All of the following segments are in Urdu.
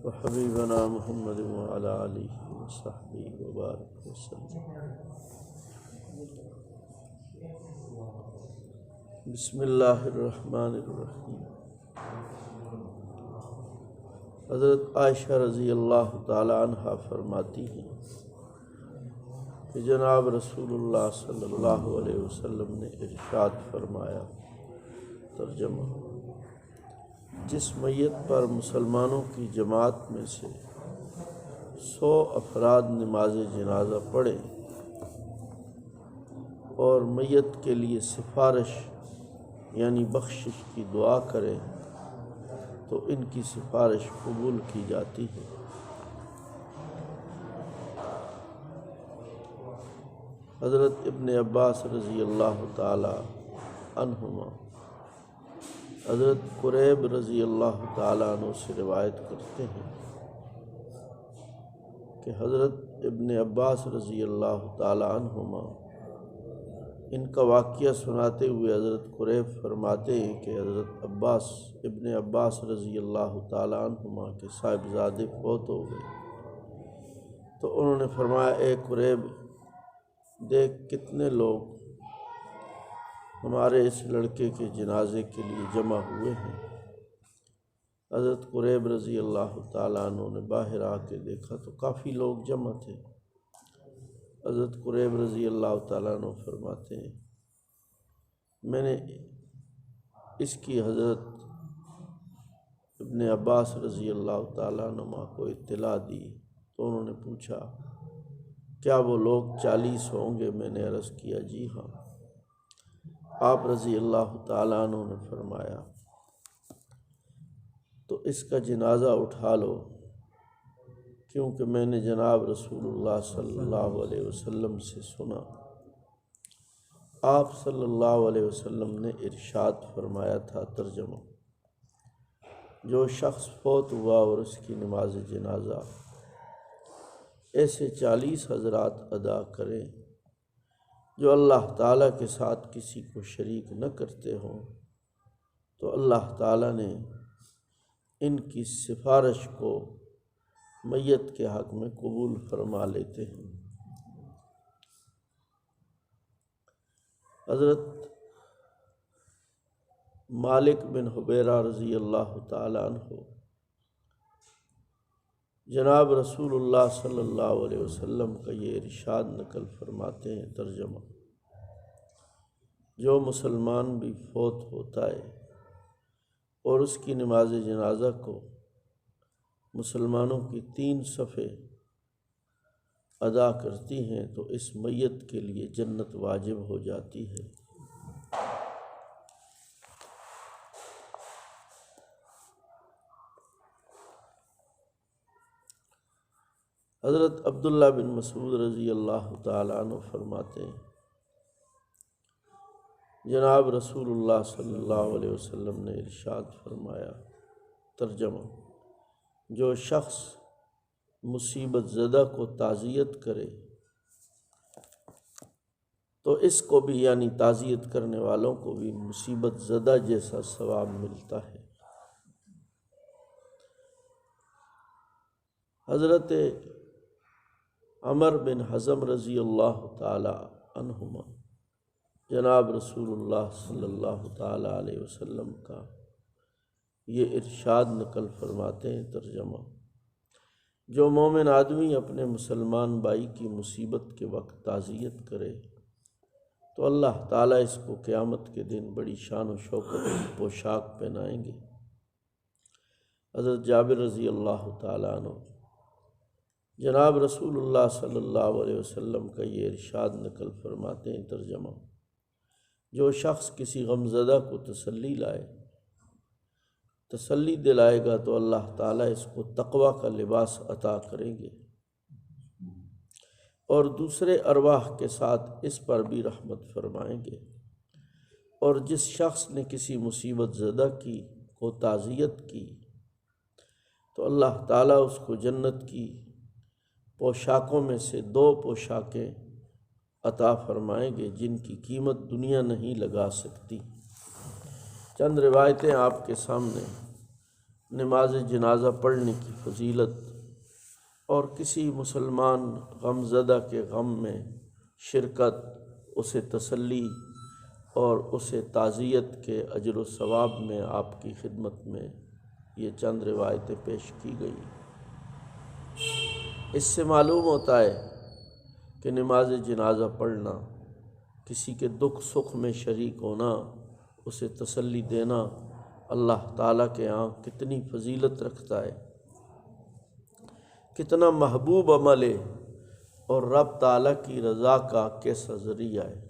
وحبیبنا محمد وعلی آلہ وصحبہ وبارک وسلم۔ بسم اللہ الرحمن الرحیم۔ حضرت عائشہ رضی اللہ تعالی عنہ فرماتی ہیں کہ جناب رسول اللہ صلی اللہ علیہ وسلم نے ارشاد فرمایا، ترجمہ: جس میت پر مسلمانوں کی جماعت میں سے 100 افراد نماز جنازہ پڑھیں اور میت کے لیے سفارش یعنی بخشش کی دعا کریں تو ان کی سفارش قبول کی جاتی ہے۔ حضرت ابن عباس رضی اللہ تعالی عنہما حضرت قریب رضی اللہ تعالیٰ عنہ سے روایت کرتے ہیں کہ حضرت ابن عباس رضی اللہ تعالیٰ عنہما ان کا واقعہ سناتے ہوئے حضرت قریب فرماتے ہیں کہ حضرت ابن عباس رضی اللہ تعالیٰ عنہما کے صاحبزادے فوت ہو گئے تو انہوں نے فرمایا، اے قریب، دیکھ کتنے لوگ ہمارے اس لڑکے کے جنازے کے لیے جمع ہوئے ہیں۔ حضرت قریب رضی اللہ تعالیٰ عنہ نے باہر آ کے دیکھا تو کافی لوگ جمع تھے۔ حضرت قریب رضی اللہ تعالیٰ عنہ فرماتے ہیں، میں نے اس کی حضرت ابن عباس رضی اللہ تعالیٰ عنہ کو اطلاع دی تو انہوں نے پوچھا، کیا وہ لوگ 40 ہوں گے؟ میں نے عرض کیا، جی ہاں۔ آپ رضی اللہ تعالیٰ عنہ نے فرمایا، تو اس کا جنازہ اٹھا لو، کیونکہ میں نے جناب رسول اللہ صلی اللہ علیہ وسلم سے سنا، آپ صلی اللہ علیہ وسلم نے ارشاد فرمایا تھا، ترجمہ: جو شخص فوت ہوا اور اس کی نماز جنازہ ایسے 40 حضرات ادا کریں جو اللہ تعالیٰ کے ساتھ کسی کو شریک نہ کرتے ہوں تو اللہ تعالیٰ نے ان کی سفارش کو میت کے حق میں قبول فرما لیتے ہیں۔ حضرت مالک بن حبیرہ رضی اللہ تعالیٰ عنہ جناب رسول اللہ صلی اللہ علیہ وسلم کا یہ ارشاد نقل فرماتے ہیں، ترجمہ: جو مسلمان بھی فوت ہوتا ہے اور اس کی نماز جنازہ کو مسلمانوں کی 3 صفیں ادا کرتی ہیں تو اس میت کے لیے جنت واجب ہو جاتی ہے۔ حضرت عبداللہ بن مسعود رضی اللہ تعالیٰ عنہ فرماتے ہیں، جناب رسول اللہ صلی اللہ علیہ وسلم نے ارشاد فرمایا، ترجمہ: جو شخص مصیبت زدہ کو تعزیت کرے تو اس کو بھی یعنی تعزیت کرنے والوں کو بھی مصیبت زدہ جیسا ثواب ملتا ہے۔ حضرت عمر بن حزم رضی اللہ تعالی عنہما جناب رسول اللہ صلی اللہ تعالی علیہ وسلم کا یہ ارشاد نقل فرماتے ہیں، ترجمہ: جو مومن آدمی اپنے مسلمان بھائی کی مصیبت کے وقت تعزیت کرے تو اللہ تعالیٰ اس کو قیامت کے دن بڑی شان و شوکت کی پوشاک پہنائیں گے۔ حضرت جابر رضی اللہ تعالیٰ عنہ جناب رسول اللہ صلی اللہ علیہ وسلم کا یہ ارشاد نقل فرماتے ہیں، ترجمہ: جو شخص کسی غمزدہ کو تسلی دلائے گا تو اللہ تعالیٰ اس کو تقوی کا لباس عطا کریں گے اور دوسرے ارواح کے ساتھ اس پر بھی رحمت فرمائیں گے، اور جس شخص نے کسی مصیبت زدہ کو تعزیت کی تو اللہ تعالیٰ اس کو جنت کی پوشاکوں میں سے 2 پوشاکیں عطا فرمائیں گے جن کی قیمت دنیا نہیں لگا سکتی۔ چند روایتیں آپ کے سامنے نماز جنازہ پڑھنے کی فضیلت اور کسی مسلمان غم زدہ کے غم میں شرکت، اسے تسلی اور اسے تعزیت کے اجر و ثواب میں آپ کی خدمت میں یہ چند روایتیں پیش کی گئی۔ اس سے معلوم ہوتا ہے کہ نماز جنازہ پڑھنا، کسی کے دکھ سکھ میں شریک ہونا، اسے تسلی دینا اللہ تعالیٰ کے ہاں کتنی فضیلت رکھتا ہے، کتنا محبوب عمل ہے اور رب تعالیٰ کی رضا کا کیسا ذریعہ ہے۔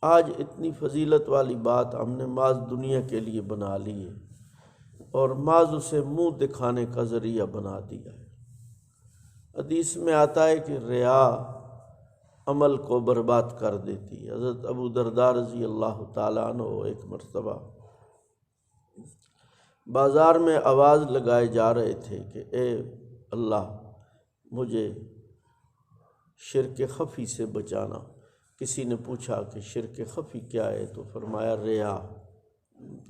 آج اتنی فضیلت والی بات ہم نے محض دنیا کے لیے بنا لی ہے اور محض اسے منہ دکھانے کا ذریعہ بنا دیا ہے۔ حدیث میں آتا ہے کہ ریا عمل کو برباد کر دیتی ہے۔ حضرت ابو درداء رضی اللہ تعالیٰ عنہ ایک مرتبہ بازار میں آواز لگائے جا رہے تھے کہ اے اللہ مجھے شرک خفی سے بچانا۔ کسی نے پوچھا کہ شرک خفی کیا ہے تو فرمایا ریا،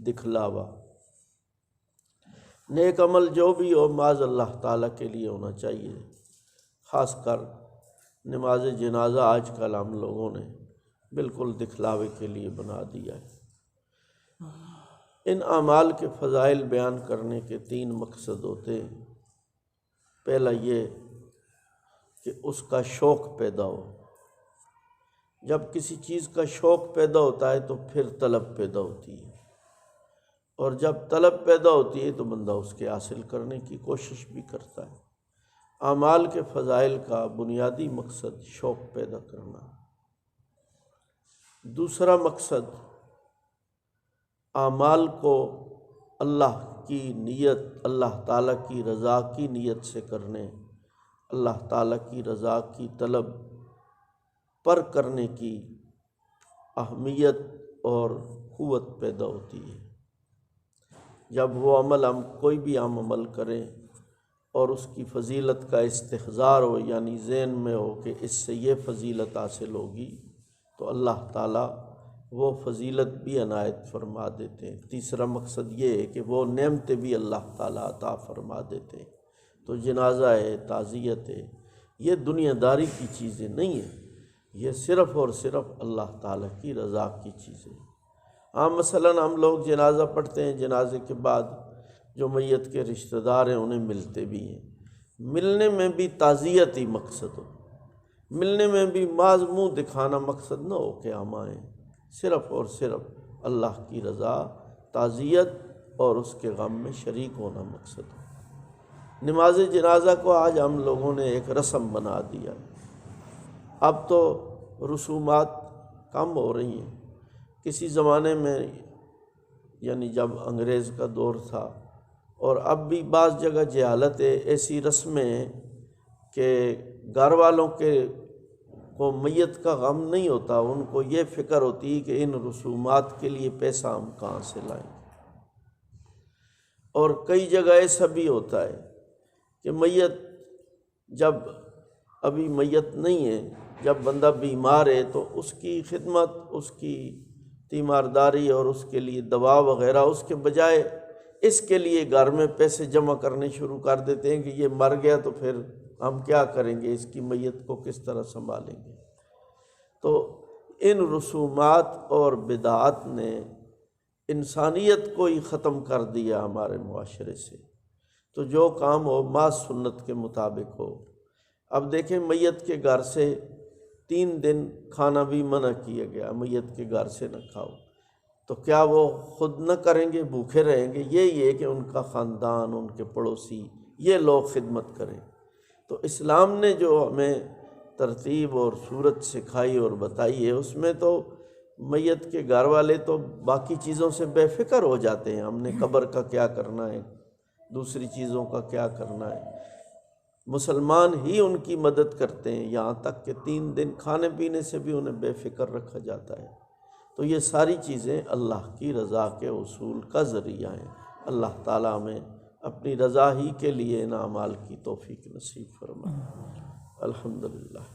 دکھلاوا۔ نیک عمل جو بھی ہو معاذ اللہ تعالیٰ کے لیے ہونا چاہیے۔ خاص کر نماز جنازہ آج کل ہم لوگوں نے بالکل دکھلاوے کے لیے بنا دیا ہے۔ ان اعمال کے فضائل بیان کرنے کے 3 مقصد ہوتے ہیں۔ پہلا یہ کہ اس کا شوق پیدا ہو۔ جب کسی چیز کا شوق پیدا ہوتا ہے تو پھر طلب پیدا ہوتی ہے، اور جب طلب پیدا ہوتی ہے تو بندہ اس کے حاصل کرنے کی کوشش بھی کرتا ہے۔ اعمال کے فضائل کا بنیادی مقصد شوق پیدا کرنا۔ دوسرا مقصد اعمال کو اللہ کی نیت، اللہ تعالیٰ کی رضا کی نیت سے کرنے، اللہ تعالیٰ کی رضا کی طلب پر کرنے کی اہمیت اور قوت پیدا ہوتی ہے۔ جب وہ عمل ہم کوئی بھی عمل کریں اور اس کی فضیلت کا استحضار ہو، یعنی ذہن میں ہو کہ اس سے یہ فضیلت حاصل ہوگی، تو اللہ تعالیٰ وہ فضیلت بھی عنایت فرما دیتے ہیں۔ تیسرا مقصد یہ ہے کہ وہ نعمتیں بھی اللہ تعالیٰ عطا فرما دیتے ہیں۔ تو جنازہ ہے، تعزیت ہے، یہ دنیا داری کی چیزیں نہیں ہیں، یہ صرف اور صرف اللہ تعالیٰ کی رضا کی چیزیں۔ ہاں مثلاً ہم لوگ جنازہ پڑھتے ہیں، جنازے کے بعد جو میت کے رشتہ دار ہیں انہیں ملتے بھی ہیں۔ ملنے میں بھی تعزیت ہی مقصد ہو، ملنے میں بھی محض منہ دکھانا مقصد نہ ہو کہ ہم آئیں، صرف اور صرف اللہ کی رضا، تعزیت اور اس کے غم میں شریک ہونا مقصد ہو۔ نماز جنازہ کو آج ہم لوگوں نے ایک رسم بنا دیا۔ اب تو رسومات کم ہو رہی ہیں۔ کسی زمانے میں یعنی جب انگریز کا دور تھا، اور اب بھی بعض جگہ جہالت ہے، ایسی رسمیں ہیں کہ گھر والوں کے کو میت کا غم نہیں ہوتا، ان کو یہ فکر ہوتی ہے کہ ان رسومات کے لیے پیسہ ہم کہاں سے لائیں۔ اور کئی جگہ ایسا بھی ہوتا ہے کہ میت جب ابھی میت نہیں ہے، جب بندہ بیمار ہے تو اس کی خدمت، اس کی تیمارداری اور اس کے لیے دوا وغیرہ، اس کے بجائے اس کے لیے گھر میں پیسے جمع کرنے شروع کر دیتے ہیں کہ یہ مر گیا تو پھر ہم کیا کریں گے، اس کی میت کو کس طرح سنبھالیں گے۔ تو ان رسومات اور بدعات نے انسانیت کو ہی ختم کر دیا ہمارے معاشرے سے۔ تو جو کام ہو محض سنت کے مطابق ہو۔ اب دیکھیں میت کے گھر سے 3 دن کھانا بھی منع کیا گیا، میت کے گھر سے نہ کھاؤ، تو کیا وہ خود نہ کریں گے، بھوکے رہیں گے؟ یہی ہے کہ ان کا خاندان، ان کے پڑوسی، یہ لوگ خدمت کریں۔ تو اسلام نے جو ہمیں ترتیب اور صورت سکھائی اور بتائی ہے، اس میں تو میت کے گھر والے تو باقی چیزوں سے بے فکر ہو جاتے ہیں، ہم نے قبر کا کیا کرنا ہے، دوسری چیزوں کا کیا کرنا ہے۔ مسلمان ہی ان کی مدد کرتے ہیں، یہاں تک کہ 3 دن کھانے پینے سے بھی انہیں بے فکر رکھا جاتا ہے۔ تو یہ ساری چیزیں اللہ کی رضا کے حصول کا ذریعہ ہیں۔ اللہ تعالیٰ ہمیں اپنی رضا ہی کے لیے ان اعمال کی توفیق نصیب فرمائے۔ الحمدللہ۔